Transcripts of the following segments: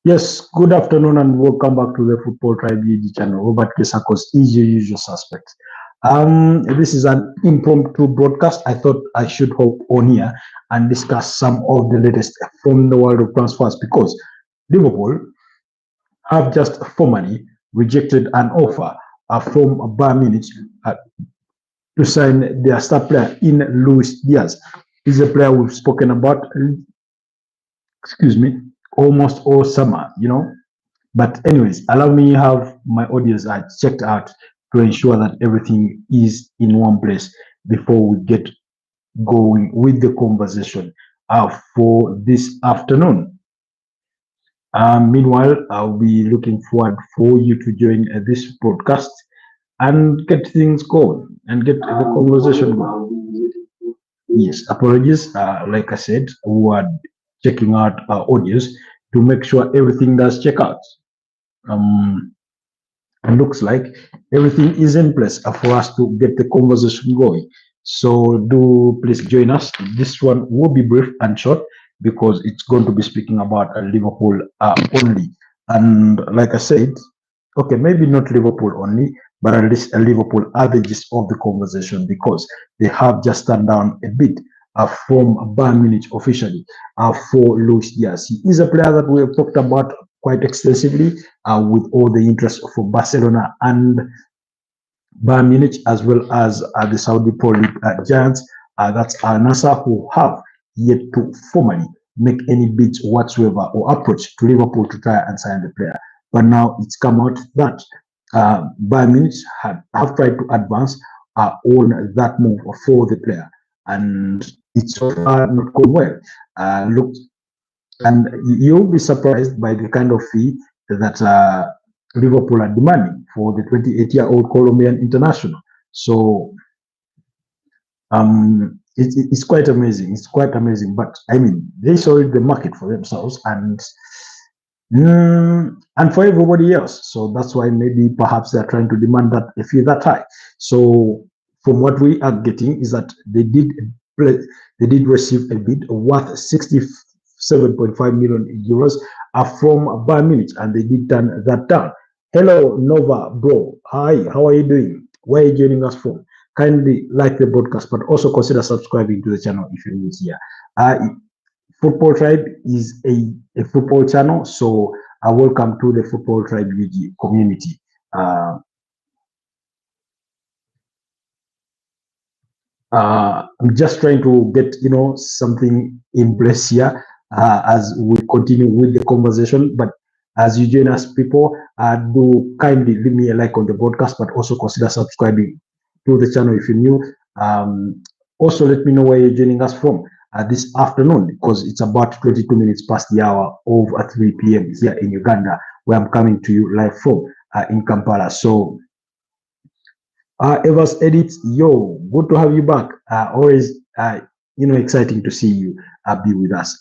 Yes, good afternoon and welcome back to the Football Tribe UG channel. Robert Kesakos is your usual suspect. This is an impromptu broadcast. I thought I should hop on here and discuss some of the latest from the world of transfers because Liverpool have just formally rejected an offer from Bayern Munich to sign their star player in Luis Diaz. He's a player we've spoken about, excuse me, almost all summer. But anyways, allow me to have my audience checked out to ensure that everything is in one place before we get going with the conversation for this afternoon. Meanwhile, I'll be looking forward for you to join this broadcast and get things going and get the conversation going. Yes, apologies. Like I said, we are checking out our audience to make sure everything does check out. And looks like everything is in place for us to get the conversation going. So do please join us. This one will be brief and short because it's going to be speaking about Liverpool only. And like I said, okay, maybe not Liverpool only, but at least Liverpool are the gist of the conversation because they have just turned down a bid from Bayern Munich officially for Luis Diaz. He is a player that we have talked about quite extensively with all the interest for Barcelona and Bayern Munich, as well as the Saudi Pro League giants. That's Al Nassr, who have yet to formally make any bids whatsoever or approach to Liverpool to try and sign the player. But now it's come out that Bayern Munich have tried to advance on that move for the player, and it's so far not going well. Look, and you'll be surprised by the kind of fee that Liverpool are demanding for the 28-year-old Colombian international. So it's quite amazing. It's quite amazing. But I mean, they saw the market for themselves and for everybody else. So that's why maybe perhaps they're trying to demand that a fee that high. So from what we are getting is that they did receive a bid worth 67.5 million euros from Bayern Munich, and they did turn that down. Hello, Nova, bro. Hi, how are you doing? Where are you joining us from? Kindly like the broadcast, but also consider subscribing to the channel if you're new here. Football Tribe is a football channel, so welcome to the Football Tribe UG community. I'm just trying to get something in place here as we continue with the conversation. But as you join us, people, do kindly leave me a like on the broadcast, but also consider subscribing to the channel if you're new. Also, let me know where you're joining us from this afternoon, because it's about 22 minutes past the hour of 3 p.m. here in Uganda, where I'm coming to you live from in Kampala. So Evers Edit, yo, good to have you back. Always exciting to see you be with us.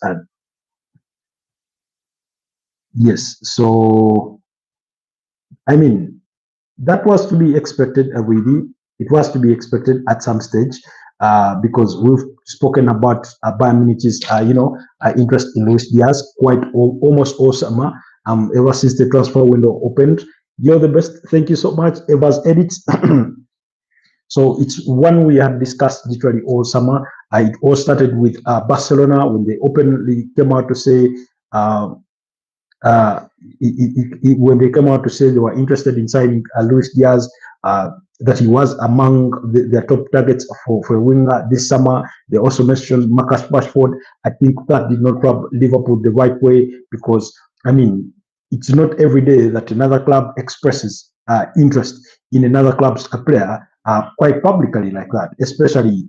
Yes, so I mean, that was to be expected already. It was to be expected at some stage because we've spoken about Bayern Munich's interest in Luis Diaz almost all summer ever since the transfer window opened. You're the best. Thank you so much, Evers Edits. So it's one we had discussed literally all summer. It all started with Barcelona when they openly came out to say when they came out to say they were interested in signing Luis Diaz, that he was among their top targets for a winger this summer. They also mentioned Marcus Rashford. I think that did not rub Liverpool the right way because, I mean, it's not every day that another club expresses interest in another club's player quite publicly like that, especially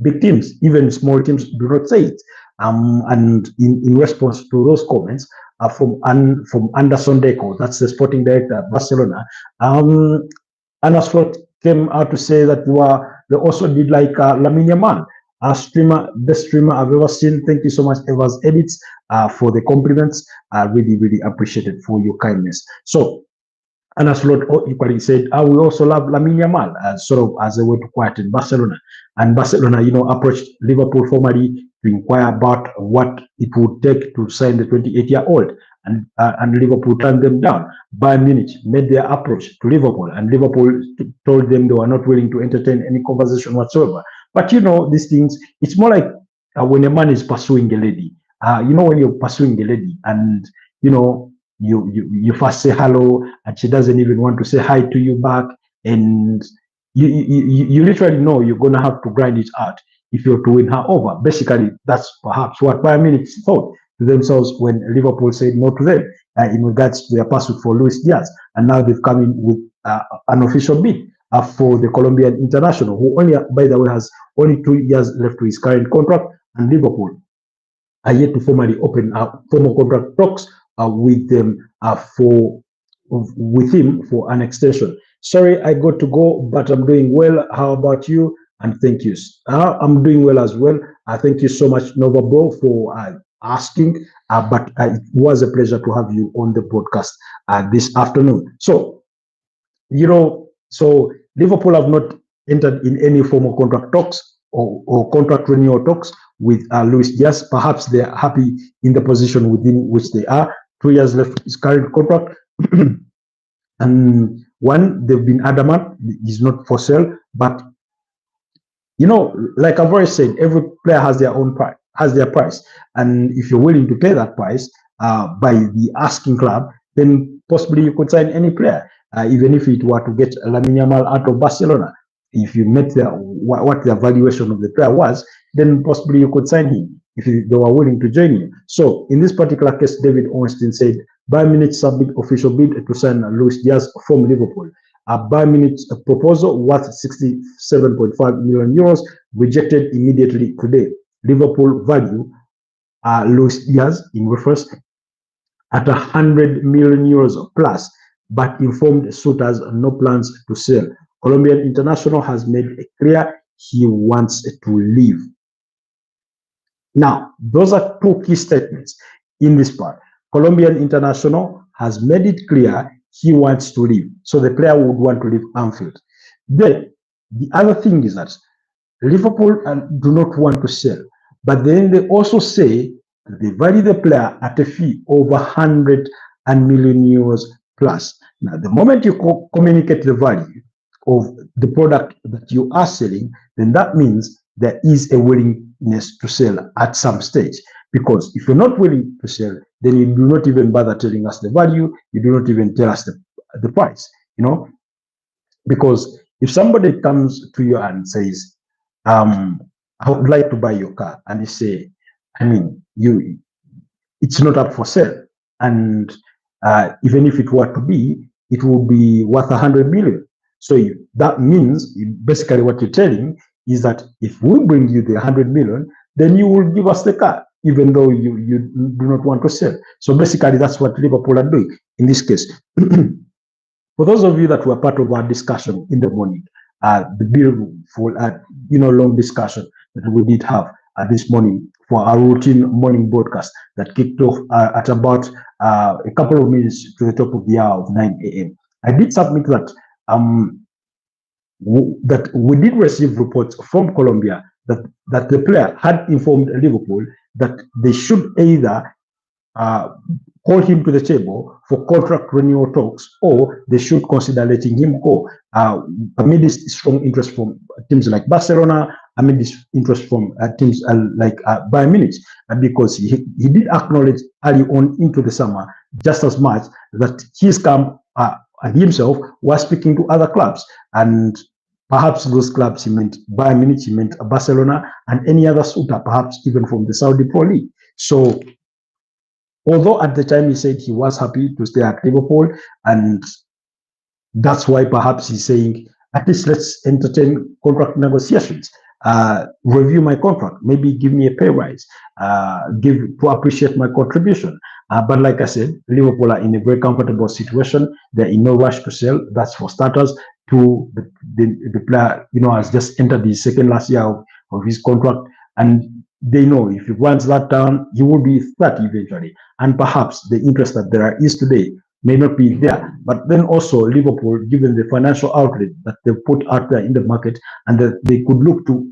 big teams. Even small teams do not say it. And in response to those comments from Anderson Deco, that's the sporting director at Barcelona, Anna Slot came out to say that they also did like Lamine Yamal, best streamer I've ever seen. Thank you so much, Evers Edits, for the compliments. I really, really appreciate it for your kindness. So Anna Slot equally said, we also love Lamine Yamal, sort of as a way to quieten Barcelona. And Barcelona, approached Liverpool formally to inquire about what it would take to sign the 28-year-old. and Liverpool turned them down. Bayern Munich made their approach to Liverpool, and Liverpool told them they were not willing to entertain any conversation whatsoever. But these things, it's more like when a man is pursuing a lady. When you're pursuing a lady, and you first say hello, and she doesn't even want to say hi to you back, and you literally know you're gonna have to grind it out if you're to win her over. Basically, that's perhaps what Bayern Munich thought to themselves when Liverpool said no to them in regards to their pursuit for Luis Diaz, and now they've come in with an official bid for the Colombian international, who only, by the way, has only 2 years left to his current contract, and Liverpool are yet to formally open formal contract talks with them with him for an extension. Sorry, I got to go, but I'm doing well. How about you? And thank you. I'm doing well as well. Thank you so much, Nova Bro, for asking. But it was a pleasure to have you on the podcast this afternoon. So, so Liverpool have not entered in any formal contract talks or contract renewal talks with Luis Diaz. Perhaps they're happy in the position within which they are. 2 years left his current contract. And one, they've been adamant he's not for sale. But, like I've already said, every player has their own price, has their price. And if you're willing to pay that price by the asking club, then possibly you could sign any player, even if it were to get Lamine Yamal out of Barcelona. If you met what the valuation of the player was, then possibly you could sign him if they were willing to join you. So in this particular case, David Ornstein said, Bayern Munich submit official bid to sign Luis Diaz from Liverpool. Bayern Munich's proposal worth 67.5 million euros rejected immediately today. Liverpool value Luis Diaz in reverse at 100 million euros plus, but informed suitors no plans to sell. Colombian international has made it clear he wants to leave. Now, those are two key statements in this part. Colombian international has made it clear he wants to leave. So the player would want to leave Anfield. Then, the other thing is that Liverpool do not want to sell. But then they also say they value the player at a fee over 100 million euros plus. Now, the moment you communicate the value of the product that you are selling, then that means there is a willingness to sell at some stage. Because if you're not willing to sell, then you do not even bother telling us the value, you do not even tell us the price, Because if somebody comes to you and says, I would like to buy your car, and you say, it's not up for sale, and even if it were to be, it will be worth 100 million. So that means basically what you're telling is that if we bring you the 100 million, then you will give us the car, even though you do not want to sell. So basically that's what Liverpool are doing in this case. For those of you that were part of our discussion in the morning, the beautiful, long discussion that we did have this morning for our routine morning broadcast that kicked off at about a couple of minutes to the top of the hour of 9 a.m. I did submit that that we did receive reports from Colombia that the player had informed Liverpool that they should either call him to the table for contract renewal talks, or they should consider letting him go amid this strong interest from teams like Barcelona, amid this interest from teams like Bayern Munich, because he did acknowledge early on into the summer just as much that his camp and himself was speaking to other clubs, and perhaps those clubs he meant Bayern Munich, he meant Barcelona, and any other suitor, perhaps even from the Saudi Pro League. So although at the time he said he was happy to stay at Liverpool, and that's why perhaps he's saying, at least let's entertain contract negotiations, review my contract, maybe give me a pay rise, to appreciate my contribution. But like I said, Liverpool are in a very comfortable situation. They're in no rush to sell. That's for starters. To the player, has just entered the second last year of his contract, and they know if he runs that down, he will be 30 eventually. And perhaps the interest that there is today may not be there. But then also Liverpool, given the financial outlet that they put out there in the market, and that they could look to,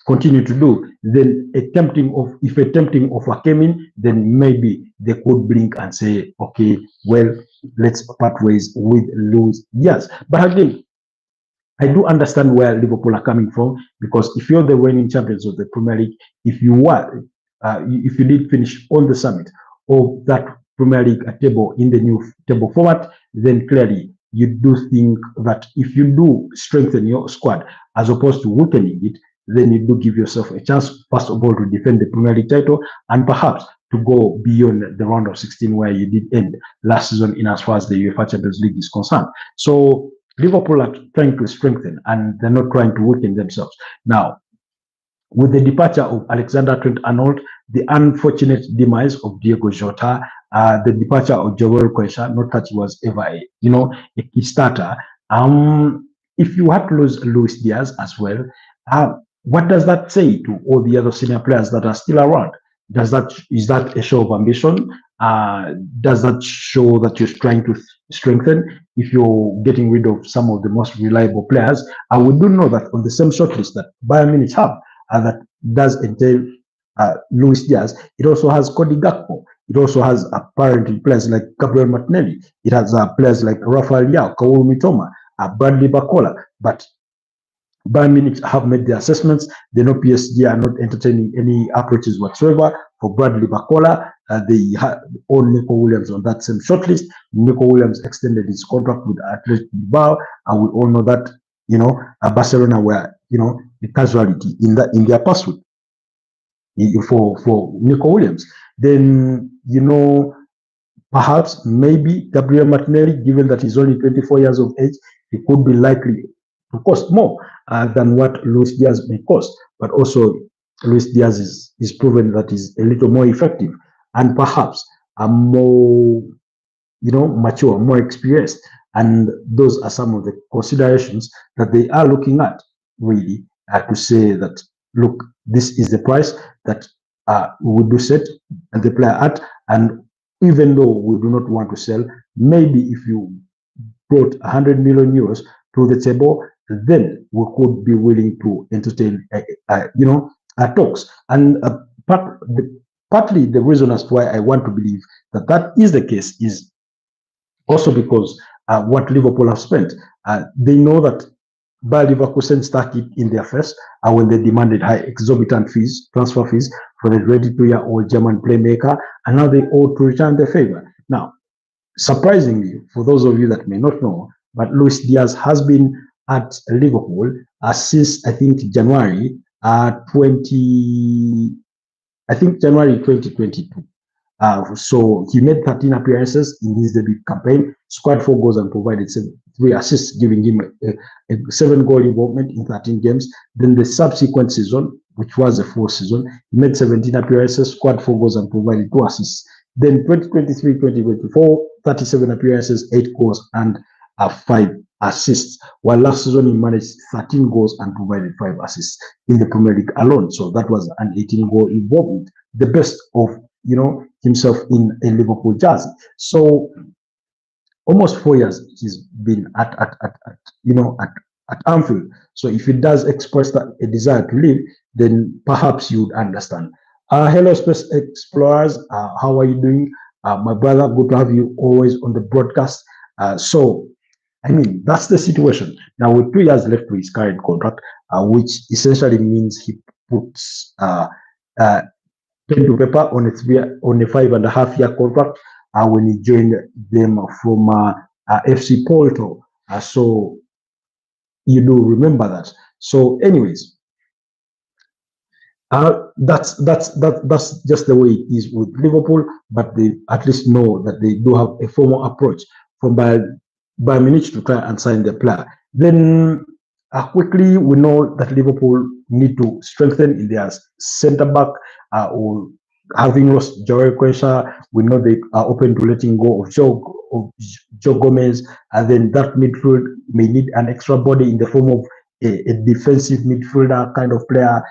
continue to do, then if a tempting offer came in, then maybe they could blink and say, okay, well, let's part ways with Luis Diaz. But again, I do understand where Liverpool are coming from, because if you're the reigning champions of the Premier League, if you did finish on the summit of that Premier League table in the new table format, then clearly you do think that if you do strengthen your squad as opposed to weakening it, then you do give yourself a chance, first of all, to defend the Premier League title and perhaps to go beyond the round of 16 where you did end last season in as far as the UEFA Champions League is concerned. So Liverpool are trying to strengthen and they're not trying to weaken themselves. Now, with the departure of Alexander Trent-Arnold, the unfortunate demise of Diego Jota, the departure of Joel Quaisha, not that he was ever a key starter. If you had to lose Luis Diaz as well, what does that say to all the other senior players that are still around? Is that a show of ambition? Does that show that you're trying to strengthen? If you're getting rid of some of the most reliable players, we do know that on the same shortlist that Bayern Munich have, that does entail Luis Diaz. It also has Cody Gakpo. It also has apparently players like Gabriel Martinelli. It has players like Rafael Leao, Kaoru Mitoma, Bradley Barcola. But Bayern Munich have made their assessments. They know PSG are not entertaining any approaches whatsoever for Bradley Barcola. They own Nico Williams on that same shortlist. Nico Williams extended his contract with Athletic Bilbao, and we all know that Barcelona were the casualty in their pursuit for Nico Williams. Then perhaps maybe Gabriel Martinelli, given that he's only 24 years of age, he could be likely to cost more than what Luis Diaz may cost. But also, Luis Diaz is proven that he's a little more effective and perhaps a more mature, more experienced. And those are some of the considerations that they are looking at, really, to say that, look, this is the price that we do set and the player at. And even though we do not want to sell, maybe if you brought 100 million euros to the table, then we could be willing to entertain, talks. And partly the reason as to why I want to believe that that is the case is also because what Liverpool have spent. They know that Bayer Leverkusen started in their first when they demanded high exorbitant fees, transfer fees for the 22-year-old German playmaker, and now they owe to return the favor. Now, surprisingly, for those of you that may not know, but Luis Diaz has been at Liverpool since I think January 2022. So he made 13 appearances in his debut campaign, scored 4 goals and provided 3 assists, giving him a 7-goal involvement in 13 games. Then the subsequent season, which was the 4th season, he made 17 appearances, scored 4 goals and provided 2 assists. Then 2023-2024, 37 appearances, 8 goals and 5 assists. While last season he managed 13 goals and provided 5 assists in the Premier League alone. So that was an 18-goal involvement, the best of himself in a Liverpool jersey. So almost 4 years he's been at Anfield. So if he does express a desire to leave, then perhaps you would understand. Hello, Space Explorers. How are you doing? My brother, good to have you always on the broadcast. So, I mean, that's the situation. Now, with 2 years left to his current contract, which essentially means he puts pen to paper on a 5.5-year contract when he joined them from FC Porto. So you do remember that. So, anyways, that's just the way it is with Liverpool. But they at least know that they do have a formal approach from Bayern Munich to try and sign their player. Then quickly, we know that Liverpool need to strengthen in their centre back, or having lost Joel Quaisha, we know they are open to letting go of Joe Gomez, and then that midfield may need an extra body in the form of a defensive midfielder kind of player,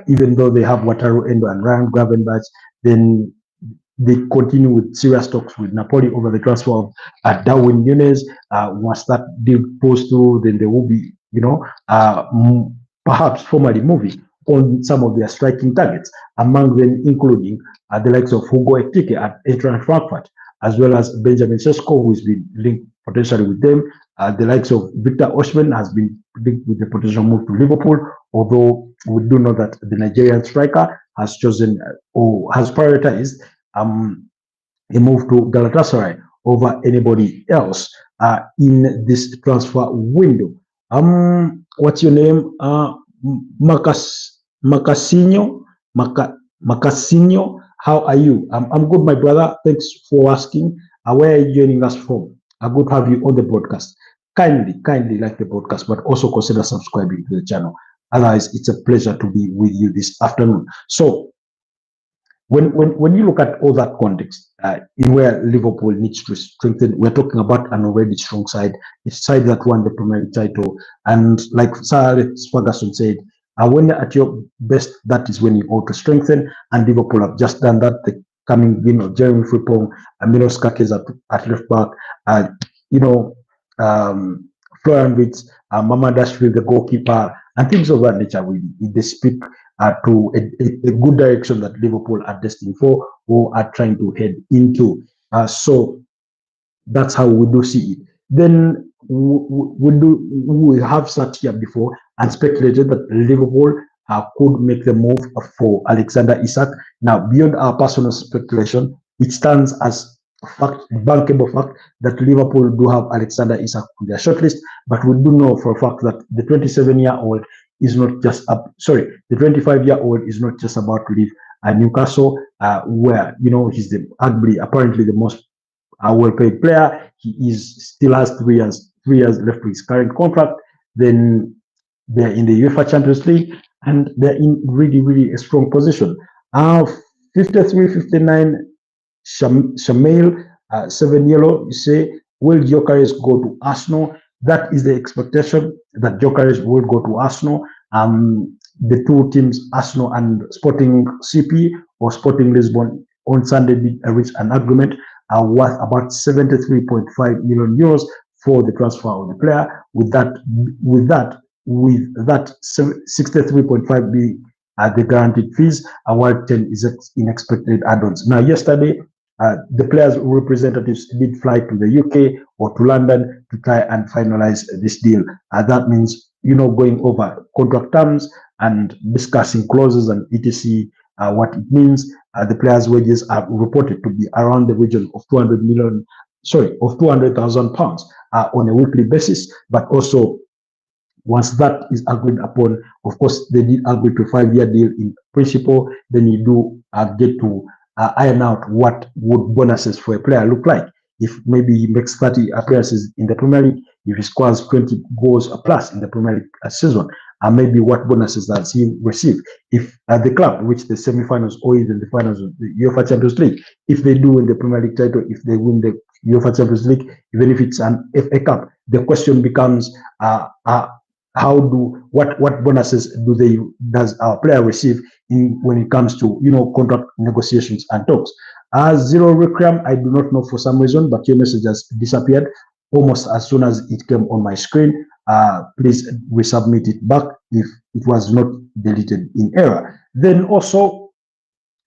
even though they have Wataru Endo and Ryan Gravenberch. Then they continue with serious talks with Napoli over the transfer of Darwin Núñez. Once that deal goes through, then there will be, perhaps formally moving on some of their striking targets, among them including the likes of Hugo Ekitike at Eintracht Frankfurt, as well as Benjamin Sesko, who's been linked potentially with them. The likes of Victor Osimhen has been linked with the potential move to Liverpool, although we do know that the Nigerian striker has chosen or has prioritized a move to Galatasaray over anybody else in this transfer window. What's your name? Macasinho. How are you? I'm good, my brother. Thanks for asking. Where are you joining us from? Good to have you on the broadcast. Kindly like the broadcast, but also consider subscribing to the channel. Otherwise, it's a pleasure to be with you this afternoon. So, when you look at all that context, in where Liverpool needs to strengthen, we're talking about an already strong side, a side that won the Premier League title, and like Sir Alex Ferguson said, when you're at your best, that is when you ought to strengthen. And Liverpool have just done that. The coming in of Jeremy Frimpong, Milos Kakes at left back, Florian Wirtz, Mamadashvili, the goalkeeper, and things of that nature. They speak to a good direction that Liverpool are destined for or are trying to head into. So that's how we do see it. Then we have sat here before and speculated that Liverpool could make the move for Alexander Isak. Now, beyond our personal speculation, it stands as fact, bankable fact, that Liverpool do have Alexander Isak on their shortlist, but we do know for a fact that the 27-year-old is not just the 25-year-old is not just about to leave Newcastle, where he's apparently the most well-paid player. He still has 3 years left to his current contract. Then they're in the UEFA Champions League, and they're in really a strong position. 53-59, Shamail, 7 yellow. You say, will Gyökeres go to Arsenal? That is the expectation, that Gyökeres will go to Arsenal. The two teams, Arsenal and Sporting CP or Sporting Lisbon, on Sunday did reach an agreement worth about 73.5 million euros for the transfer of the player. With that 63.5 being the guaranteed fees, while 10 is in expected add-ons. Now, yesterday, the players' representatives did fly to the UK or to London to try and finalize this deal. That means, going over contract terms and discussing clauses and etc. What it means. The players' wages are reported to be around the region of 200,000 pounds on a weekly basis. But also, once that is agreed upon, of course, they did agree to a 5-year deal in principle. Then you do get to iron out what would bonuses for a player look like. If maybe he makes 30 appearances in the Premier League, if he scores 20 goals plus in the Premier League season, maybe what bonuses does he receive? If the club reach the semi-finals or even the finals of the UEFA Champions League, if they do win the Premier League title, if they win the UEFA Champions League, even if it's an FA Cup, the question becomes, what bonuses does our player receive when it comes to contract negotiations and talks? Zero Requiem, I do not know for some reason, but your message has disappeared almost as soon as it came on my screen. Please resubmit it back if it was not deleted in error. Then also,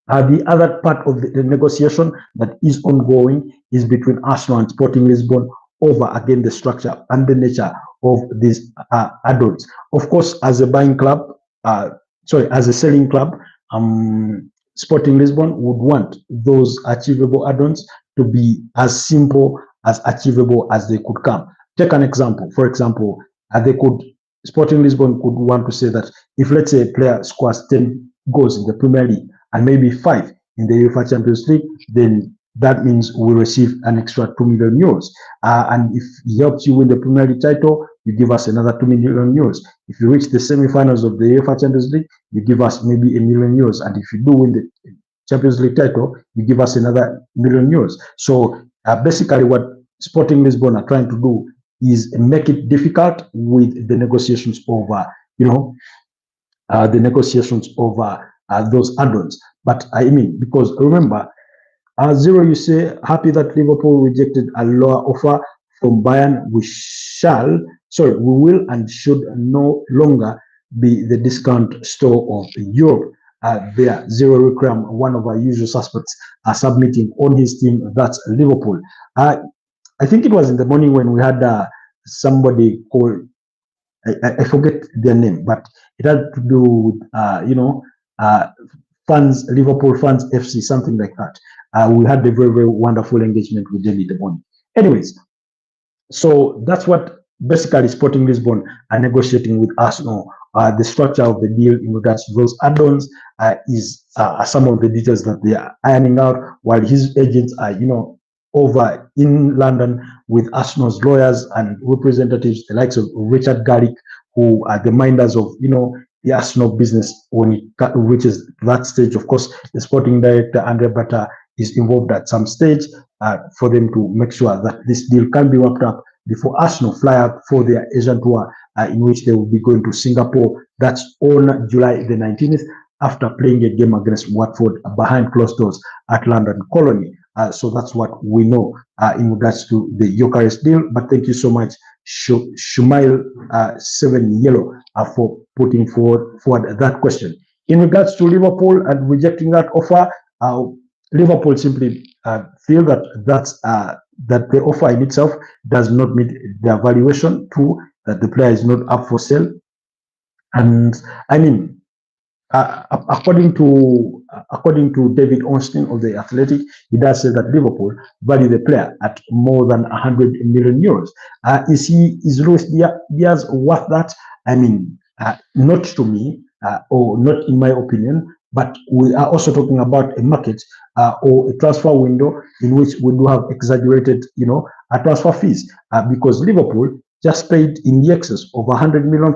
the other part of the negotiation that is ongoing is between Arsenal and Sporting Lisbon over, again, the structure and the nature of these add-ons. Of course, as a buying club, as a selling club, Sporting Lisbon would want those achievable add-ons to be as simple as achievable as they could come. Take an example. For example, Sporting Lisbon could want to say that if, let's say, a player scores 10 goals in the Premier League and maybe 5 in the UEFA Champions League, then that means we receive an extra 2 million euros. And if he helps you win the Premier League title, you give us another 2 million euros. If you reach the semi-finals of the UEFA Champions League, you give us maybe 1 million euros. And if you do win the Champions League title, you give us another 1 million euros. So basically what Sporting Lisbon are trying to do is make it difficult with the negotiations over, those add-ons. But I mean, because remember, Zero, you say, happy that Liverpool rejected a lower offer from Bayern. We will and should no longer be the discount store of Europe. There, Zero Rikram, one of our usual suspects, are submitting on his team. That's Liverpool. I think it was in the morning when we had somebody called, I forget their name, but it had to do with, fans, Liverpool fans FC, something like that. We had a very, very wonderful engagement with them in the morning. Anyways, so that's what basically Sporting Lisbon are negotiating with Arsenal. The structure of the deal in regards to those add-ons is some of the details that they are ironing out, while his agents are, over in London with Arsenal's lawyers and representatives, the likes of Richard Garrick, who are the minders of, the Arsenal business when it reaches that stage. Of course, the sporting director, Andre Bata, is involved at some stage for them to make sure that this deal can be wrapped up before Arsenal fly out for their Asian tour, in which they will be going to Singapore. That's on July the 19th, after playing a game against Watford behind closed doors at London Colony. So that's what we know in regards to the Eucharist deal. But thank you so much, Shumail 7 Yellow, for putting forward that question. In regards to Liverpool and rejecting that offer, Liverpool simply feel that the offer in itself does not meet their valuation. True, that the player is not up for sale. And I mean, according to David Ornstein of the Athletic, he does say that Liverpool value the player at more than 100 million euros. Is Luis Diaz worth that? I mean, not to me, or not in my opinion. But we are also talking about a market or a transfer window in which we do have exaggerated, transfer fees, because Liverpool just paid in the excess of £100 million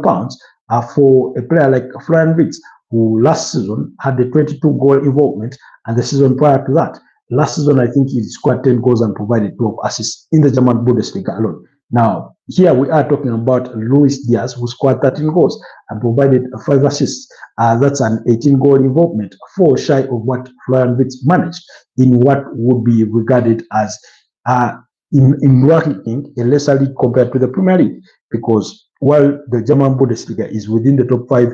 for a player like Florian Wirtz, who last season had a 22-goal involvement, and the season prior to that, last season, I think he scored 10 goals and provided 12 assists in the German Bundesliga alone. Now, here we are talking about Luis Diaz, who scored 13 goals and provided 5 assists. That's an 18-goal involvement, 4 shy of what Florian Wirtz managed in what would be regarded as, in ranking, a lesser league compared to the Premier League, because while the German Bundesliga is within the top 5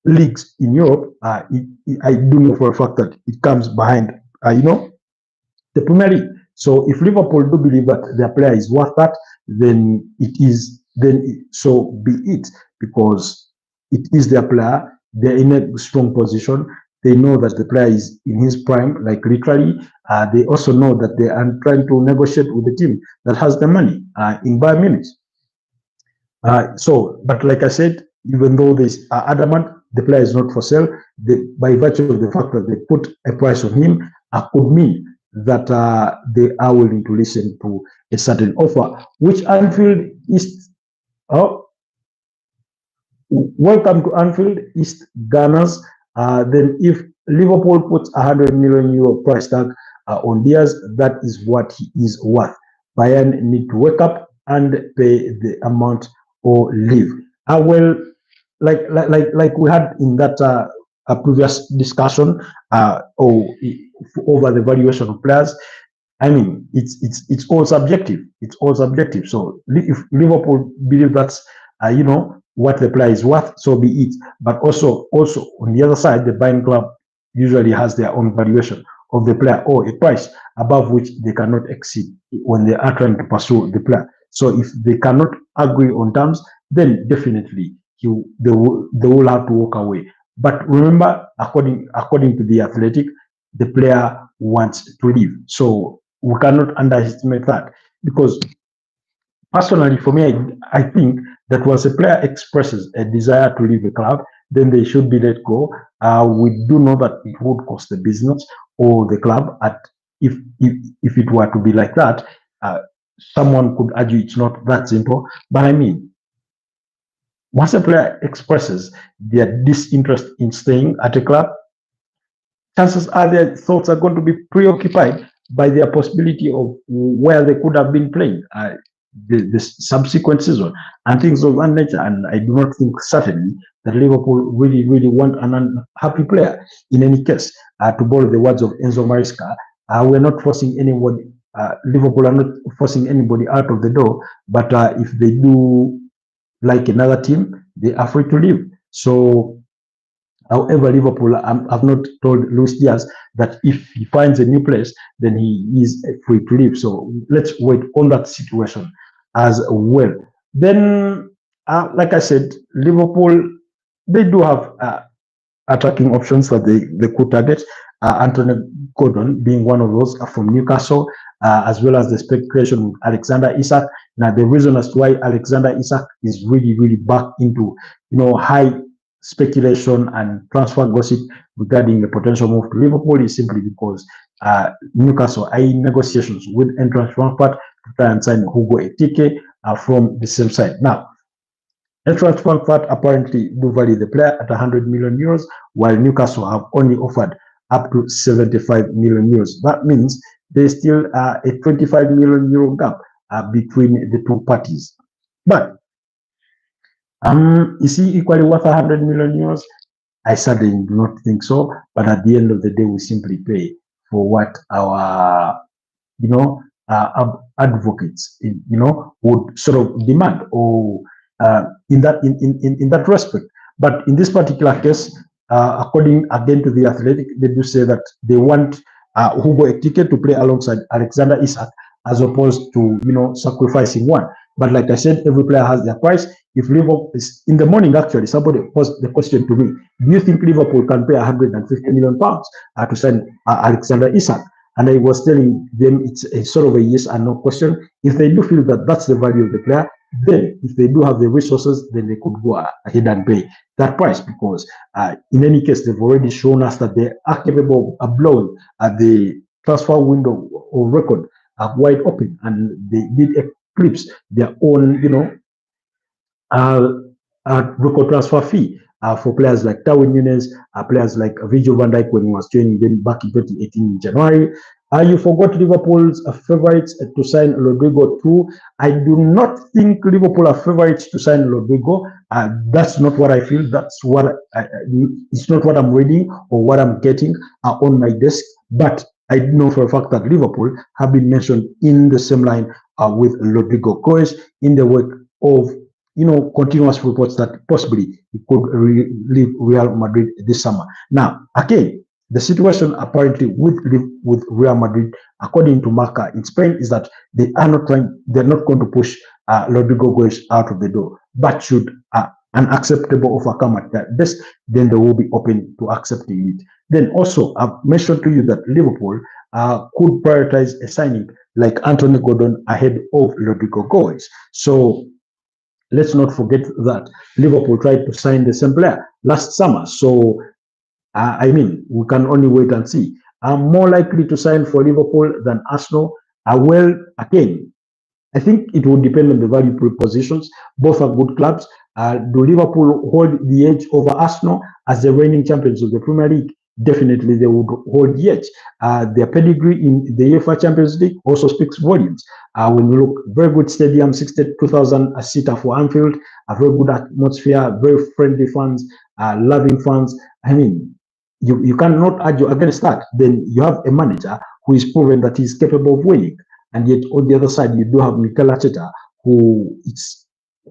leagues in Europe, I do know for a fact that it comes behind, the Premier League. So if Liverpool do believe that their player is worth that, then so be it, because it is their player. They're in a strong position. They know that the player is in his prime, like literally. They also know that they are trying to negotiate with the team that has the money in Bayern Munich. But like I said, even though they are adamant the player is not for sale, by virtue of the fact that they put a price on him, could mean that they are willing to listen to a certain offer, which Anfield East. Welcome to Anfield East Gunners. Then if Liverpool puts €100 million price tag on Diaz, that is what he is worth. Bayern need to wake up and pay the amount or leave. Well, like we had in that a previous discussion over the valuation of players. I mean, it's all subjective. It's all subjective. So if Liverpool believe that's what the player is worth, so be it. But also on the other side, the buying club usually has their own valuation of the player or a price above which they cannot exceed when they are trying to pursue the player. So if they cannot agree on terms, then definitely they will have to walk away. But remember, according to the Athletic, the player wants to leave. So we cannot underestimate that, because personally, for me, I think that once a player expresses a desire to leave the club, then they should be let go. We do know that it would cost the business or the club. If it were to be like that, someone could argue it's not that simple. But I mean, once a player expresses their disinterest in staying at a club, chances are their thoughts are going to be preoccupied by their possibility of where they could have been playing the subsequent season and things of that nature. And I do not think certainly that Liverpool really want an unhappy player. In any case, to borrow the words of Enzo Maresca, we're not forcing anybody. Liverpool are not forcing anybody out of the door, but if they do like another team, they are free to leave. So, however, Liverpool have not told Luis Diaz that if he finds a new place, then he is free to leave. So let's wait on that situation as well. Then, like I said, Liverpool, they do have attacking options that they could target. Anthony Gordon being one of those from Newcastle, as well as the speculation with Alexander Isak. Now, the reason as to why Alexander Isak is really, really back into, high speculation and transfer gossip regarding the potential move to Liverpool is simply because Newcastle are in negotiations with Eintracht Frankfurt to try and sign Hugo Ekitike from the same side. Now, Eintracht Frankfurt apparently do value the player at 100 million euros, while Newcastle have only offered up to 75 million euros. That means there's still a 25 million euro gap between the two parties. But is he equally worth 100 million euros? I certainly do not think so. But at the end of the day, we simply pay for what our, advocates, would sort of demand, or in that respect. But in this particular case, according again to the Athletic, they do say that they want Hugo Ekitike to play alongside Alexander Isak, as opposed to sacrificing one. But like I said, every player has their price. If Liverpool is in the morning, actually, somebody posed the question to me: do you think Liverpool can pay 150 million pounds to sign Alexander Isak? And I was telling them it's a sort of a yes and no question. If they do feel that that's the value of the player, then if they do have the resources, then they could go ahead and pay that price, because in any case, they've already shown us that they are capable of blowing the transfer window or record wide open, and they did eclipse their own, record transfer fee for players like Darwin Núñez, players like Virgil van Dijk when he was joining them back in 2018 in January. You forgot Liverpool's favorites to sign Rodrigo too. I do not think Liverpool are favorites to sign Rodrigo. That's not what I feel. That's what it's not what I'm reading or what I'm getting on my desk. But I know for a fact that Liverpool have been mentioned in the same line with Rodrigo Goes in the wake of continuous reports that possibly he could leave Real Madrid this summer. Now, again, the situation apparently with Real Madrid, according to Marca in Spain, is that they're not going to push Rodrigo Goes out of the door. But should an acceptable offer come at that best, then they will be open to accepting it. Then also, I've mentioned to you that Liverpool could prioritize a signing like Anthony Gordon ahead of Rodrigo Goes. So let's not forget that Liverpool tried to sign the same player last summer. So, we can only wait and see. I'm more likely to sign for Liverpool than Arsenal. Well, again, I think it will depend on the value propositions. Both are good clubs. Do Liverpool hold the edge over Arsenal as the reigning champions of the Premier League? Definitely they would hold the edge. Their pedigree in the UEFA Champions League also speaks volumes. When you look, very good stadium, 62,000 seater for Anfield, a very good atmosphere, very friendly fans, loving fans. You cannot argue against that. Then you have a manager who is proven that he's capable of winning. And yet on the other side, you do have Mikel Arteta, who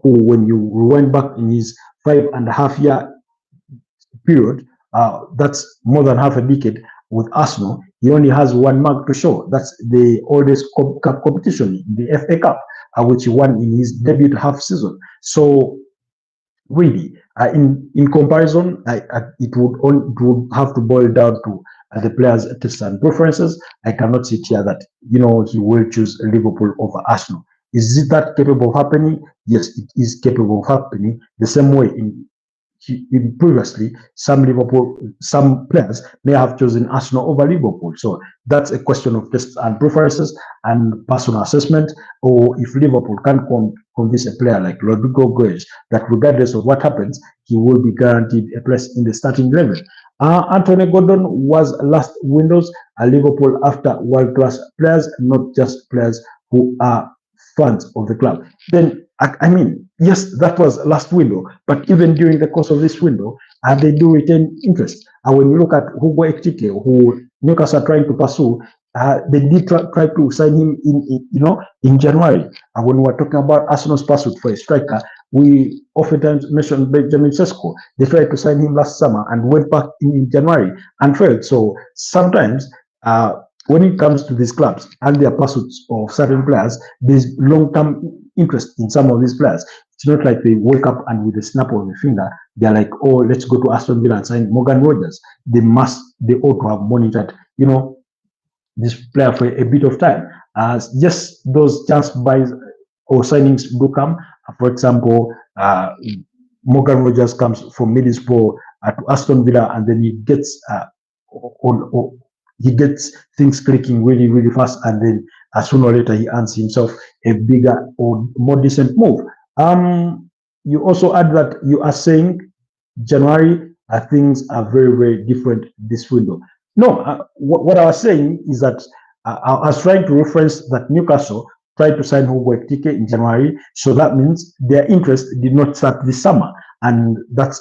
when you rewind back in his 5.5-year period, that's more than half a decade with Arsenal, he only has one mark to show. That's the oldest cup competition, the FA Cup, which he won in his debut half season. So really, in comparison, it would have to boil down to the players' tastes and preferences. I cannot sit here that he will choose Liverpool over Arsenal. Is it that capable of happening? Yes, it is capable of happening. The same way in previously, some players may have chosen Arsenal over Liverpool. So that's a question of tastes and preferences and personal assessment. Or if Liverpool can convince a player like Rodrigo Goes that regardless of what happens, he will be guaranteed a place in the starting 11. Anthony Gordon was last windows at Liverpool after world-class players, not just players who are fans of the club. Then, yes, that was last window, but even during the course of this window, they do retain interest. And when you look at Hugo Ekitike, who Newcastle are trying to pursue, they did try to sign him in January. And when we're talking about Arsenal's pursuit for a striker, we oftentimes mention Benjamin Sesko. They tried to sign him last summer and went back in January and failed. So sometimes when it comes to these clubs and their pursuits of certain players, there's long-term interest in some of these players. It's not like they wake up and with a snap of a finger, they're like, oh, let's go to Aston Villa and sign Morgan Rogers. They ought to have monitored, this player for a bit of time. Just those chance buys or signings do come. For example, Morgan Rogers comes from Middlesbrough to Aston Villa, and then he gets things clicking really, really fast, and then sooner or later he earns himself a bigger or more decent move. You also add that you are saying January things are very, very different this window. No, what I was saying is that I was trying to reference that Newcastle tried to sign Hugo Ekitike in January, so that means their interest did not start this summer, and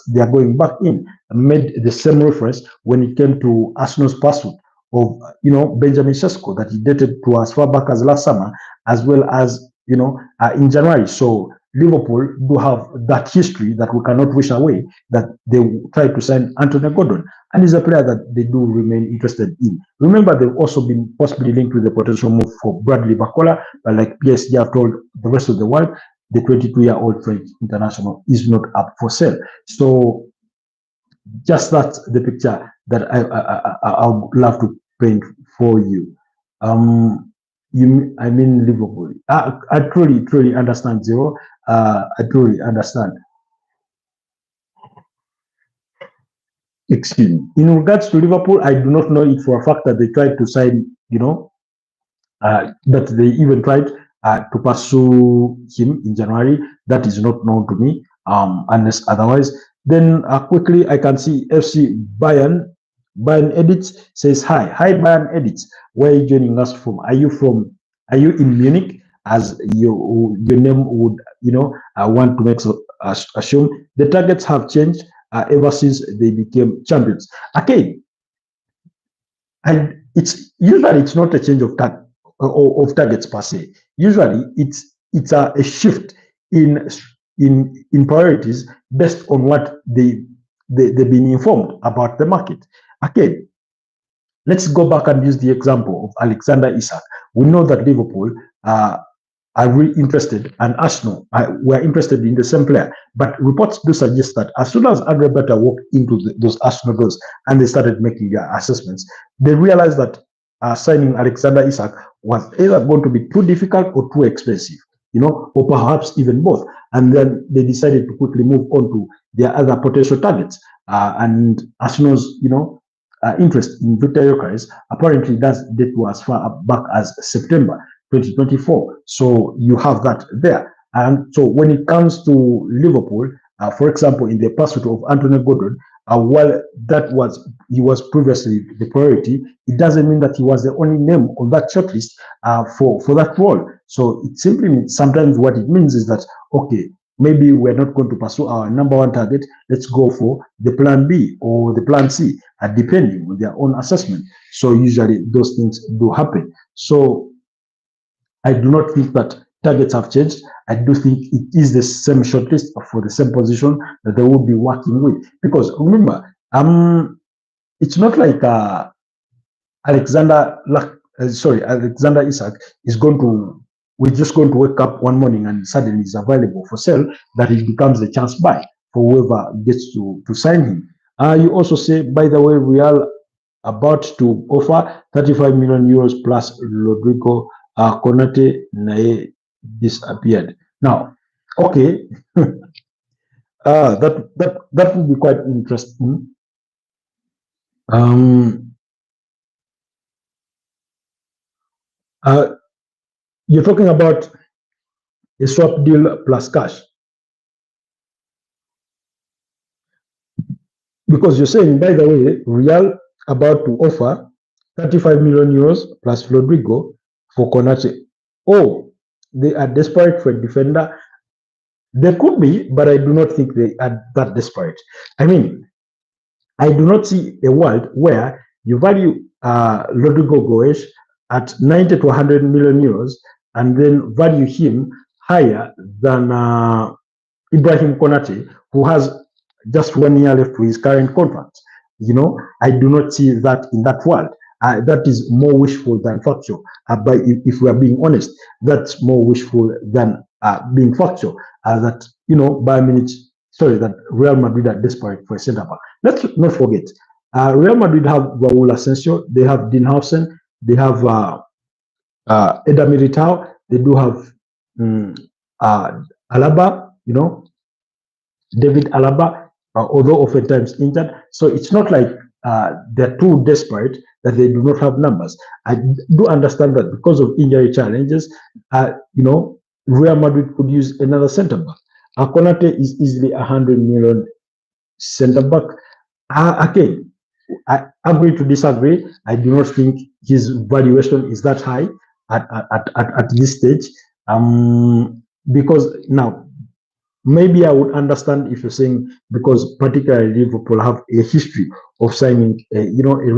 they are going back in. I made the same reference when it came to Arsenal's pursuit of Benjamin Sesko that he dated to as far back as last summer, as well as in January. So Liverpool do have that history that we cannot wish away, that they tried to sign Anthony Gordon, and he's a player that they do remain interested in. Remember, they've also been possibly linked with a potential move for Bradley Barcola, but like PSG have told the rest of the world, the 22-year-old French international is not up for sale. So just that's the picture that I would love to paint for you. I mean Liverpool. I truly understand, Zero. I truly understand. Excuse me. In regards to Liverpool, I do not know it for a fact that they tried to sign, that they even tried to pursue him in January. That is not known to me, unless otherwise. Then quickly, I can see FC Bayern Edits says, hi Bayern Edits. Where are you joining us from? Are you in Munich? As your name would want to make assume. The targets have changed ever since they became champions. Okay, and it's not a change of targets per se. Usually it's a shift in priorities based on what they've been informed about the market. Okay, let's go back and use the example of Alexander Isak. We know that Liverpool are really interested, and Arsenal were interested in the same player. But reports do suggest that as soon as Andre Bata walked into those Arsenal doors and they started making their assessments, they realized that signing Alexander Isak was either going to be too difficult or too expensive, or perhaps even both. And then they decided to quickly move on to their other potential targets. And Arsenal's, interest in Victor Gyökeres apparently does date to as far back as September 2024. So you have that there. And so when it comes to Liverpool, for example, in the pursuit of Anthony Gordon, while he was previously the priority, it doesn't mean that he was the only name on that shortlist for that role. So it simply means, sometimes what it means is that, okay, maybe we're not going to pursue our number one target. Let's go for the plan B or the plan C, depending on their own assessment. So usually those things do happen. So I do not think that targets have changed. I do think it is the same shortlist for the same position that they will be working with. Because remember, it's not like Alexander Isak is we're just going to wake up one morning and suddenly is available for sale, that it becomes a chance buy for whoever gets to sign him. You also say, by the way, Real about to offer 35 million euros plus Rodrigo Konate Nae disappeared. Now, okay, that would be quite interesting. You're talking about a swap deal plus cash, because you're saying, by the way, Real about to offer 35 million euros plus Rodrigo for Konate. Oh, they are desperate for a defender. They could be, but I do not think they are that desperate. I mean, I do not see a world where you value Rodrigo Goes at 90 to 100 million euros and then value him higher than Ibrahim Konate, who has just 1 year left to his current contract. I do not see that in that world. That is more wishful than factual. But if we are being honest, that's more wishful than being factual. That Bayern Munich, that Real Madrid are desperate for a centre back. Let's not forget, Real Madrid have Raul Asensio, they have Dean Howson, they have Eder Militao, they do have Alaba, David Alaba, although oftentimes injured. So it's not like they're too desperate that they do not have numbers. I do understand that because of injury challenges, Real Madrid could use another centre back. Konate is easily 100 million centre back. Again, I agree to disagree. I do not think his valuation is that high at this stage. Because now, maybe I would understand if you're saying because particularly Liverpool have a history of signing, a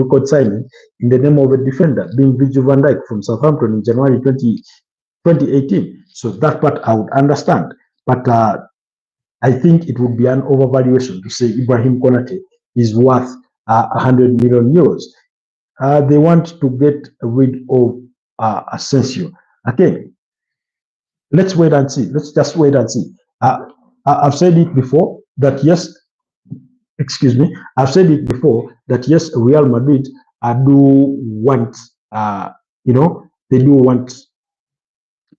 record signing in the name of a defender, being Virgil van Dijk from Southampton in January 2018. So that part I would understand. But I think it would be an overvaluation to say Ibrahim Konate is worth 100 million euros. They want to get rid of Asensio. Again, let's wait and see. Let's just wait and see. I've said it before that yes, I've said it before that yes, Real Madrid do want, they do want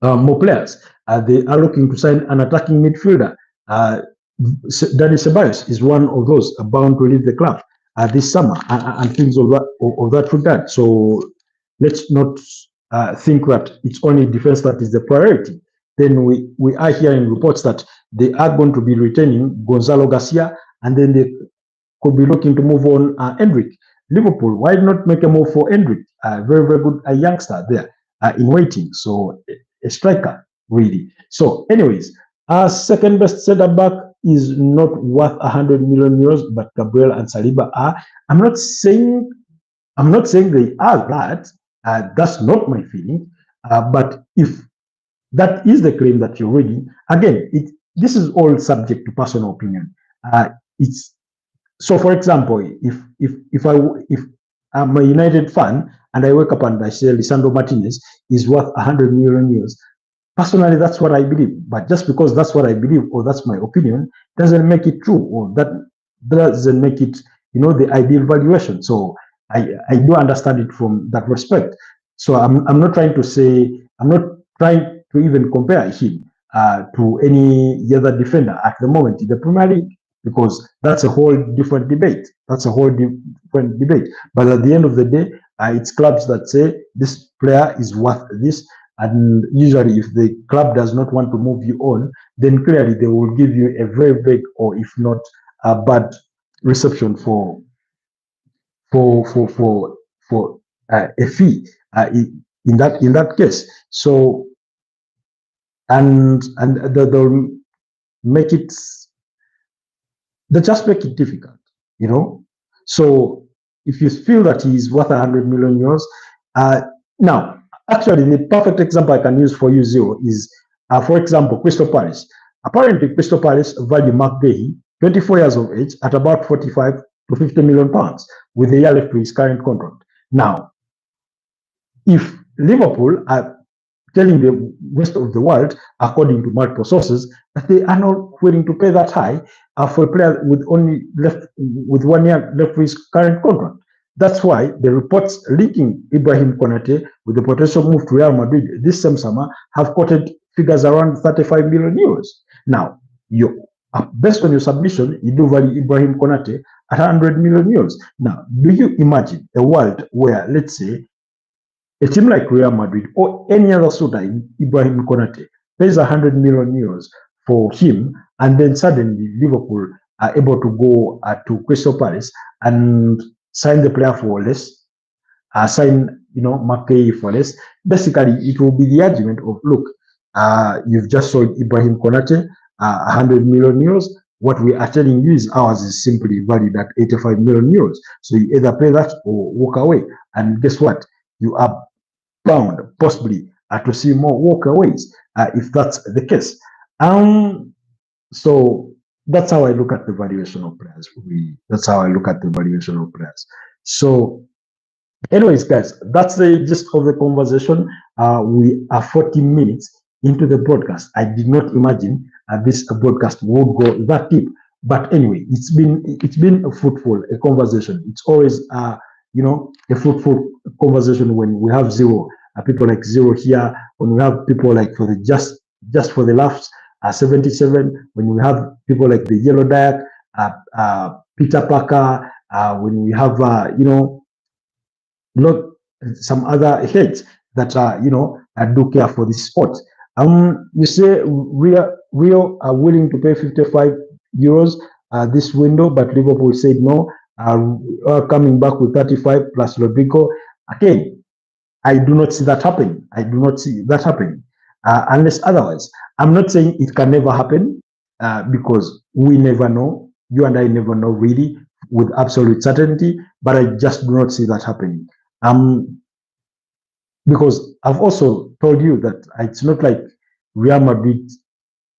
more players. They are looking to sign an attacking midfielder. Dani Ceballos is one of those bound to leave the club this summer, and things of that regard. So let's not think that it's only defense that is the priority. Then we are hearing reports that they are going to be retaining Gonzalo Garcia, and then they could be looking to move on Endrick. Liverpool, why not make a move for Endrick? Very, very good youngster there in waiting. So a striker, really. So anyways, our second best centre back is not worth 100 million euros, but Gabriel and Saliba are. I'm not saying they are that. That's not my feeling. But if that is the claim that you're reading, again, this is all subject to personal opinion. It's so. For example, if I'm a United fan and I wake up and I say Lisandro Martinez is worth 100 million euros, personally, that's what I believe. But just because that's what I believe or that's my opinion doesn't make it true, or that doesn't make it, the ideal valuation. So I do understand it from that respect. So I'm not trying to say, I'm not trying to even compare him to any other defender at the moment in the Premier League, because that's a whole different debate. But at the end of the day, it's clubs that say this player is worth this. And usually if the club does not want to move you on, then clearly they will give you a very big, or if not a bad reception for a fee in that case. So and they'll make it, they just make it difficult, So if you feel that he's worth 100 million euros, now actually the perfect example I can use for you, Zero, is for example Crystal Palace. Apparently Crystal Palace value Mark Gahey, 24 years of age, at about 45 to 50 million pounds with a year left to his current contract. Now, if Liverpool are telling the rest of the world, according to multiple sources, that they are not willing to pay that high for a player with 1 year left to his current contract. That's why the reports linking Ibrahim Konate with the potential move to Real Madrid this same summer have quoted figures around 35 million euros. Now, based on your submission, you do value Ibrahim Konate at 100 million euros. Now, do you imagine a world where, let's say, a team like Real Madrid or any other suitor in Ibrahim Konate pays 100 million euros for him, and then suddenly Liverpool are able to go to Crystal Palace and sign the player for less, sign Mark Gahey for less? Basically, it will be the argument of, look, you've just sold Ibrahim Konate 100 million euros. What we are telling you is ours is simply valued at 85 million euros. So you either pay that or walk away. And guess what? You are bound possibly to see more walkaways if that's the case. So that's how I look at the valuation of players. That's how I look at the valuation of players. So, anyways, guys, that's the gist of the conversation. We are 40 minutes into the broadcast. I did not imagine this broadcast would go that deep. But anyway, it's been a fruitful a conversation. It's always a fruitful conversation when we have zero people like zero here, when we have people like for the just for the laughs 77, when we have people like the Yellow Diet, Peter Parker, when we have not some other heads that do care for this sport. You say Rio are willing to pay 55 euros this window, but Liverpool said no. Coming back with 35 plus Rodrigo. Again, I do not see that happening. I do not see that happening unless otherwise. I'm not saying it can never happen because we never know. You and I never know really with absolute certainty, but I just do not see that happening. Because I've also told you that it's not like Real Madrid,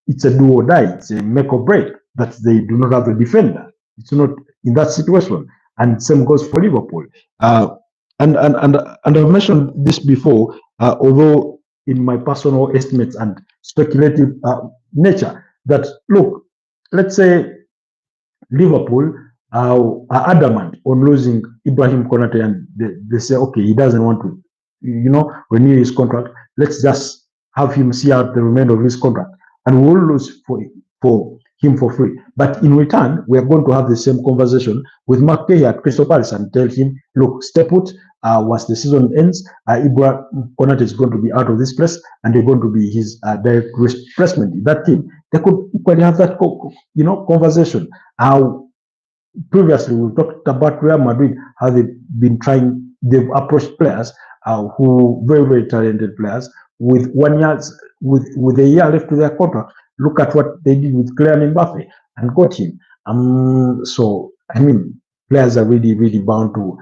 it's a do or die, it's a make or break, that they do not have a defender. It's not in that situation. And same goes for Liverpool. And I've mentioned this before, although in my personal estimates and speculative nature, that look, let's say Liverpool are adamant on losing Ibrahim Konate, and they say, okay, he doesn't want to, renew his contract. Let's just have him see out the remainder of his contract, and we'll lose for him for free. But in return, we are going to have the same conversation with Mark Cahill at Crystal Palace and tell him, look, stay put. Once the season ends, Ibrahim Konate is going to be out of this place, and they're going to be his direct replacement in that team. They could equally have that, conversation. Previously, we talked about Real Madrid, how they've approached players who very, very talented players with 1 year, with a year left to their contract. Look at what they did with Kylian Mbappe and got him. So I mean, players are really, really bound to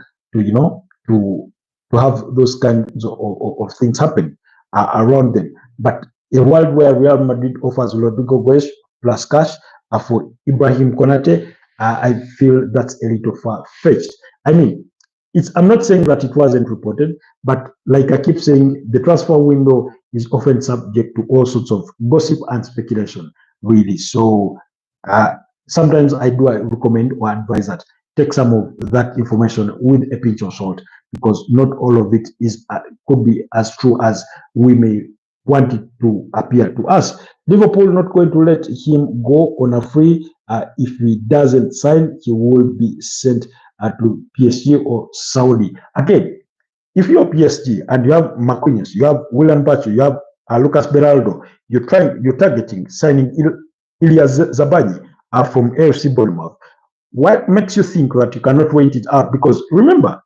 have those kinds of things happen around them. But a world where Real Madrid offers Rodrigo Goes plus cash for Ibrahim Konate, I feel that's a little far-fetched. I mean, I'm not saying that it wasn't reported, but like I keep saying, the transfer window is often subject to all sorts of gossip and speculation, really. So sometimes I do recommend or advise that take some of that information with a pinch of salt, because not all of it could be as true as we may want it to appear to us. Liverpool not going to let him go on a free. If he doesn't sign, he will be sent to PSG or Saudi. Again, if you're PSG and you have Marquinhos, you have Willian Bacho, you have Lucas Beraldo, you're targeting signing Ilya Zabani from AFC Bournemouth. What makes you think that you cannot wait it out? Because remember,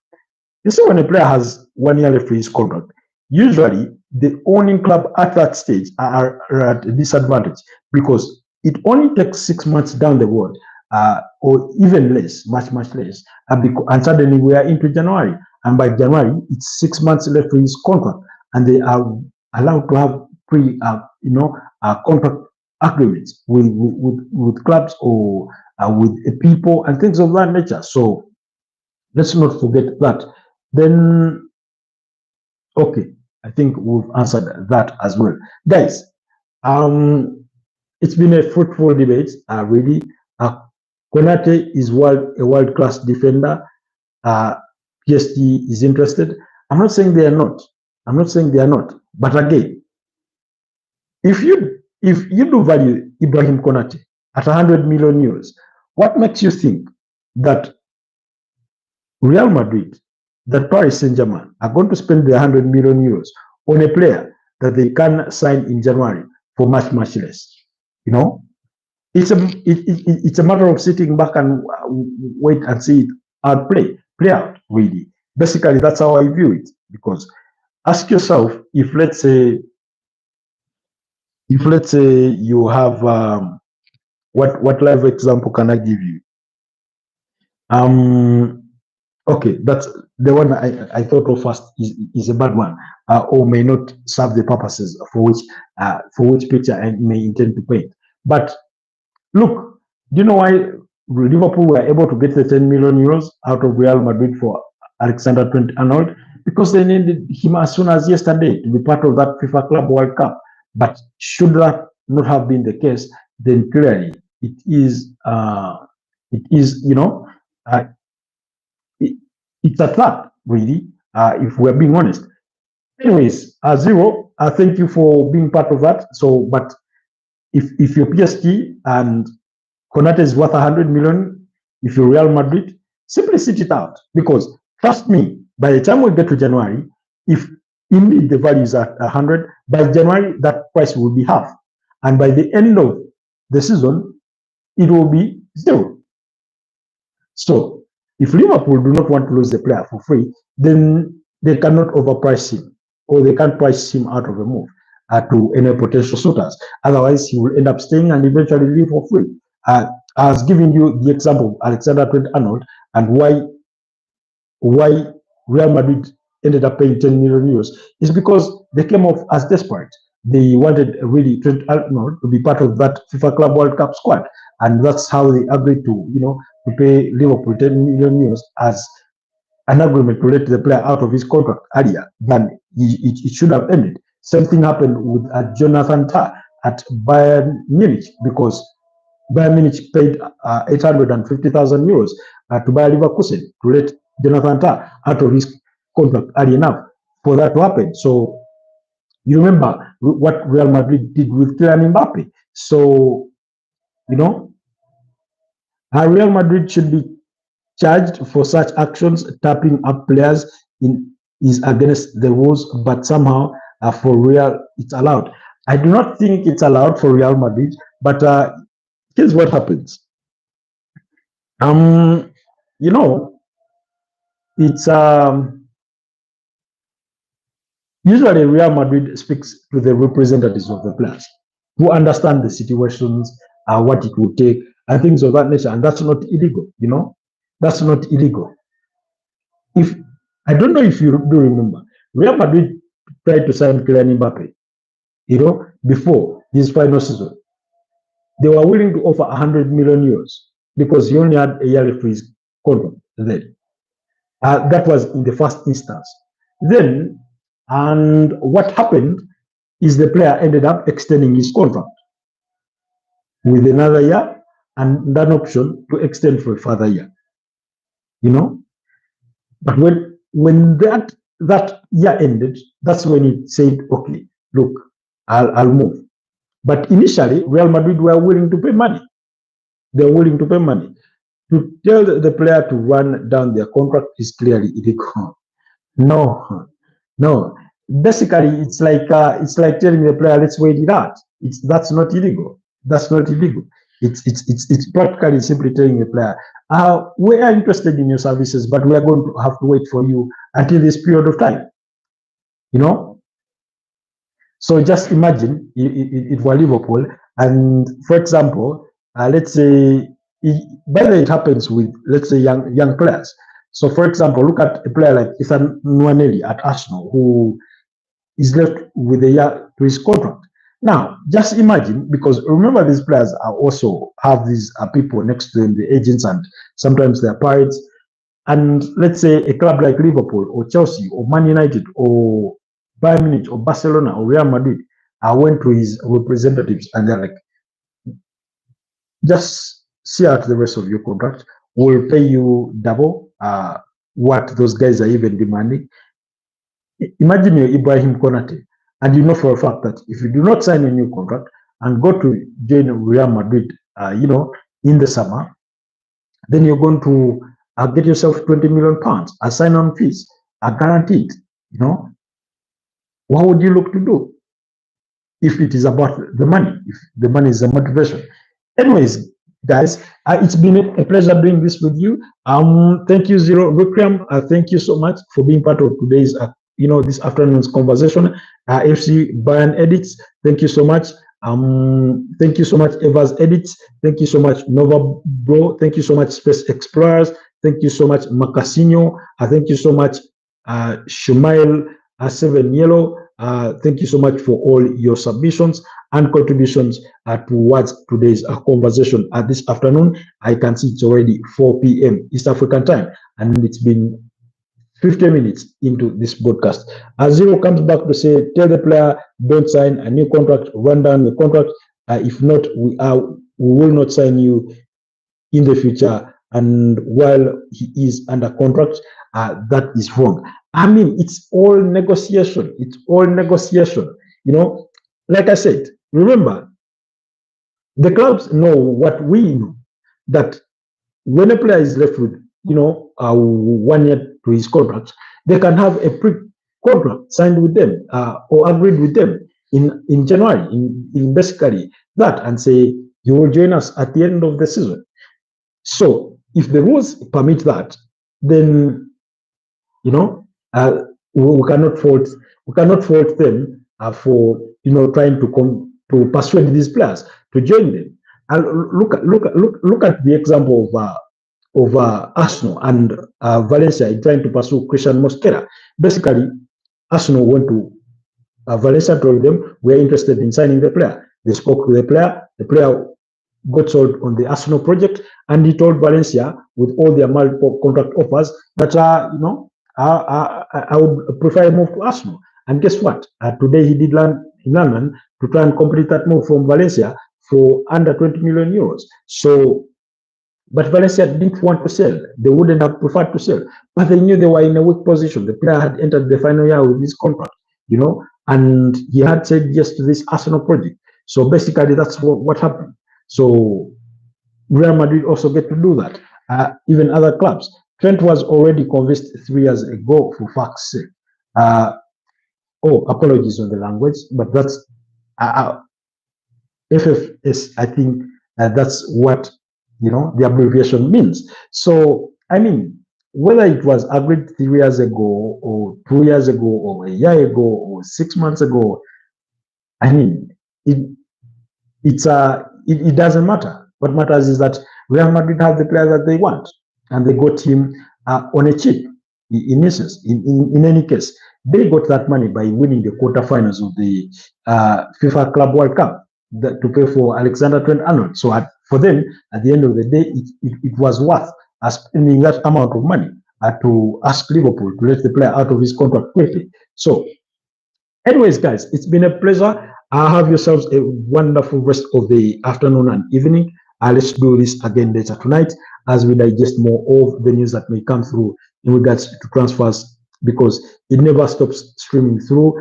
you see, when a player has 1 year left for his contract, usually the owning club at that stage are at a disadvantage, because it only takes 6 months down the road, or even less, much less, and suddenly we are into January, and by January it's 6 months left for his contract, and they are allowed to have contract agreements with clubs or with people and things of that nature. So let's not forget that. Then, okay, I think we've answered that as well, guys. It's been a fruitful debate, really. Konate is a world-class defender. PSG is interested. I'm not saying they are not. But again, if you do value Ibrahim Konate at 100 million euros, what makes you think that Real Madrid, that Paris Saint-Germain are going to spend the 100 million euros on a player that they can sign in January for much less? It's a matter of sitting back and wait and see it out play out, really. Basically, that's how I view it. Because ask yourself, if let's say you have what live example can I give you? Okay, that's the one I thought of first is a bad one, or may not serve the purposes for which picture I may intend to paint. But look, do you know why Liverpool were able to get the 10 million euros out of Real Madrid for Alexander Trent Arnold? Because they needed him as soon as yesterday to be part of that FIFA Club World Cup. But should that not have been the case, then clearly it is, it, it's a trap, really, if we're being honest. Anyways, Zero, thank you for being part of that. So, but if you're PSG and Konate is worth 100 million, if you're Real Madrid, simply sit it out. Because trust me, by the time we get to January, if indeed the value is at 100, by January that price will be half, and by the end of the season, it will be zero. So if Liverpool do not want to lose the player for free, then they cannot overprice him, or they can't price him out of a move to any potential suitors. Otherwise, he will end up staying and eventually leave for free. I was giving you the example of Alexander Trent Arnold and why Real Madrid ended up paying 10 million euros is because they came off as desperate. They wanted really Trent Arnold to be part of that FIFA Club World Cup squad, and that's how they agreed to pay Liverpool 10 million euros as an agreement to let the player out of his contract earlier than it should have ended. Same thing happened with Jonathan Tah at Bayern Munich, because Bayern Munich paid 850,000 euros to Bayer Leverkusen to let Jonathan Tah out of his contract early enough for that to happen. So you remember what Real Madrid did with Kylian Mbappe. So, Real Madrid should be charged for such actions. Tapping up players is against the rules, but somehow for Real, it's allowed. I do not think it's allowed for Real Madrid, but here's what happens. It's usually Real Madrid speaks to the representatives of the players who understand the situations, what it will take, and things of that nature, and that's not illegal. That's not illegal. If I don't know if you do remember, Real Madrid tried to sign Kylian Mbappe, before his final season. They were willing to offer 100 million euros because he only had a year left for his contract then. That was in the first instance. Then, and what happened is the player ended up extending his contract with another year and an option to extend for a further year. But when that year ended, that's when he said, okay, look, I'll move. But initially, Real Madrid were willing to pay money. They were willing to pay money. To tell the player to run down their contract is clearly illegal. No. Basically, it's like telling the player, let's wait it out. That's not illegal. That's not illegal. It's practically simply telling the player, we are interested in your services, but we are going to have to wait for you until this period of time. So just imagine it were Liverpool, and for example, let's say, by the way, it happens with, let's say, young players. So for example, look at a player like Ethan Nwaneri at Arsenal, who is left with a year to his contract. Now, just imagine, because remember, these players are also have these people next to them, the agents, and sometimes they're pirates. And let's say a club like Liverpool or Chelsea or Man United or Bayern Munich or Barcelona or Real Madrid went to his representatives and they're like, just see out the rest of your contract. We'll pay you double what those guys are even demanding. Imagine you're Ibrahim Konate, and you know for a fact that if you do not sign a new contract and go to join Real Madrid, in the summer, then you're going to get yourself 20 million pounds as sign-on fees, are guaranteed. What would you look to do if it is about the money? If the money is a motivation. Anyways, guys, it's been a pleasure doing this with you. Thank you, Zero Rukram. Thank you so much for being part of today's, this afternoon's conversation. FC Bayern Edits. Thank you so much. Thank you so much, Evers Edits. Thank you so much, Nova Bro. Thank you so much, Space Explorers. Thank you so much, Macasino. Thank you so much, Shumail, 7 Yellow. Thank you so much for all your submissions and contributions towards today's conversation. This afternoon, I can see it's already 4 p.m. East African time, and it's been 50 minutes into this broadcast. Zero comes back to say, tell the player, don't sign a new contract, run down the contract. If not, we will not sign you in the future. And while he is under contract, that is wrong. I mean, it's all negotiation. It's all negotiation. You know, like I said, remember, the clubs know what we know, that when a player is left with, 1 year to his contract, they can have a pre-contract signed with them or agreed with them in January, in basically that, and say, you will join us at the end of the season. So if the rules permit that, then we cannot fault them for trying to persuade these players to join them. And look at the example of Arsenal and Valencia in trying to pursue Christian Mosquera. Basically, Arsenal went to Valencia, told them we're interested in signing the player. They spoke to the player. The player got sold on the Arsenal project, and he told Valencia, with all their multiple contract offers, that I would prefer a move to Arsenal. And guess what? Today he did land in London to try and complete that move from Valencia for under 20 million euros. So, but Valencia didn't want to sell. They wouldn't have preferred to sell, but they knew they were in a weak position. The player had entered the final year with his contract, and he had said yes to this Arsenal project. So basically, that's what happened. So Real Madrid also get to do that. Even other clubs. Trent was already convinced 3 years ago, for fuck's sake. Apologies on the language, but that's FFS. I think that's what the abbreviation means. So I mean, whether it was agreed 3 years ago, or 2 years ago, or a year ago, or 6 months ago, I mean, it doesn't matter. What matters is that Real Madrid have the player that they want, and they got him on a cheap. In essence, in any case, they got that money by winning the quarterfinals of the FIFA Club World Cup to pay for Alexander Trent-Arnold. So for them, at the end of the day, it was worth spending that amount of money to ask Liverpool to let the player out of his contract quickly. So, anyways, guys, it's been a pleasure. Have yourselves a wonderful rest of the afternoon and evening. Let's do this again later tonight as we digest more of the news that may come through in regards to transfers, because it never stops streaming through.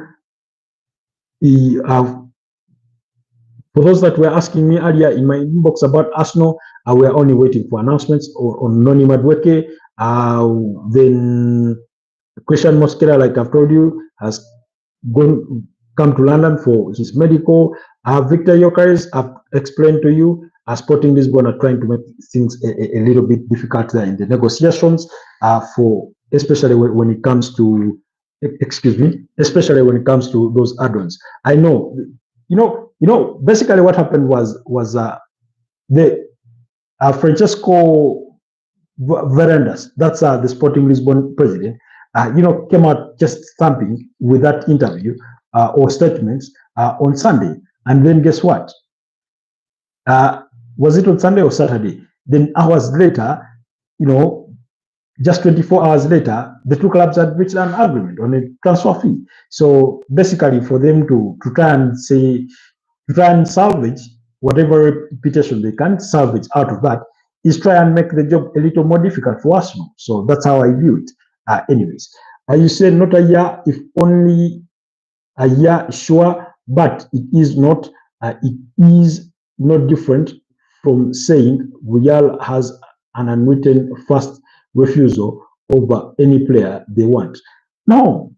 For those that were asking me earlier in my inbox about Arsenal, we're only waiting for announcements on Noni Madueke. Then Christian Mosquera, like I've told you, has come to London for his medical. Victor Gyökeres, I've explained to you, Sporting Lisbon are trying to make things a little bit difficult there in the negotiations, especially when it comes to, especially when it comes to those add-ons. I know, basically what happened was Francesco Verandas, that's the Sporting Lisbon president, came out just stamping with that interview or statements on Sunday. And then guess what? Was it on Sunday or Saturday? Then hours later, just 24 hours later, the two clubs had reached an agreement on a transfer fee. So basically, for them to try and salvage whatever reputation they can salvage out of that, is try and make the job a little more difficult for Arsenal. So that's how I view it. Anyways, you said not a year, if only a year, sure, but it is not. It is not different from saying Real has an unwritten first refusal over any player they want. No,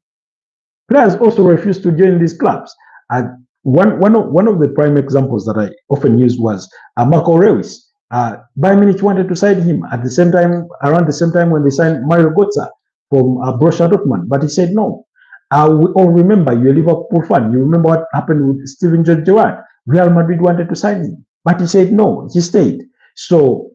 players also refuse to join these clubs. And one of the prime examples that I often use was Marco Reus. Bayern Munich wanted to sign him at the same time, around the same time when they signed Mario Götze from Borussia Dortmund, but he said no. We all remember, you're a Liverpool fan, you remember what happened with Steven Gerrard. Real Madrid wanted to sign him, but he said no, he stayed. So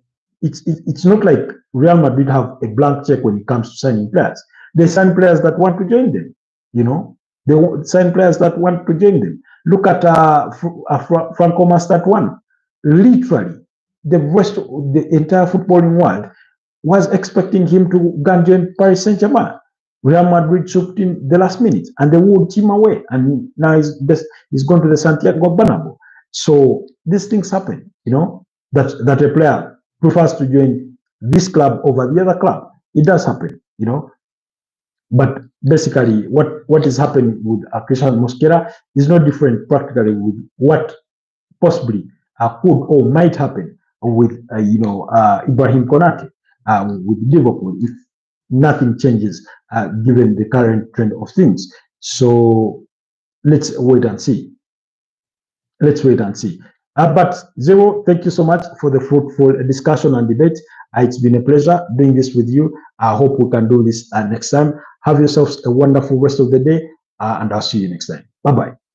it's not like Real Madrid have a blank check when it comes to signing players. They sign players that want to join them. They sign players that want to join them. Look at Franco Mastat one. Literally, the rest of the entire footballing world was expecting him to go and join Paris Saint-Germain. Real Madrid swooped in the last minute and they wooed him away. And now he's gone to the Santiago Bernabeu. So these things happen, that a player prefers to join this club over the other club. It does happen, But basically, what is happening with Christian Mosquera is not different practically with what possibly could or might happen with Ibrahim Konate with Liverpool if nothing changes given the current trend of things. So let's wait and see. But Zero, thank you so much for the fruitful discussion and debate. It's been a pleasure doing this with you. I hope we can do this next time. Have yourselves a wonderful rest of the day, and I'll see you next time. Bye-bye.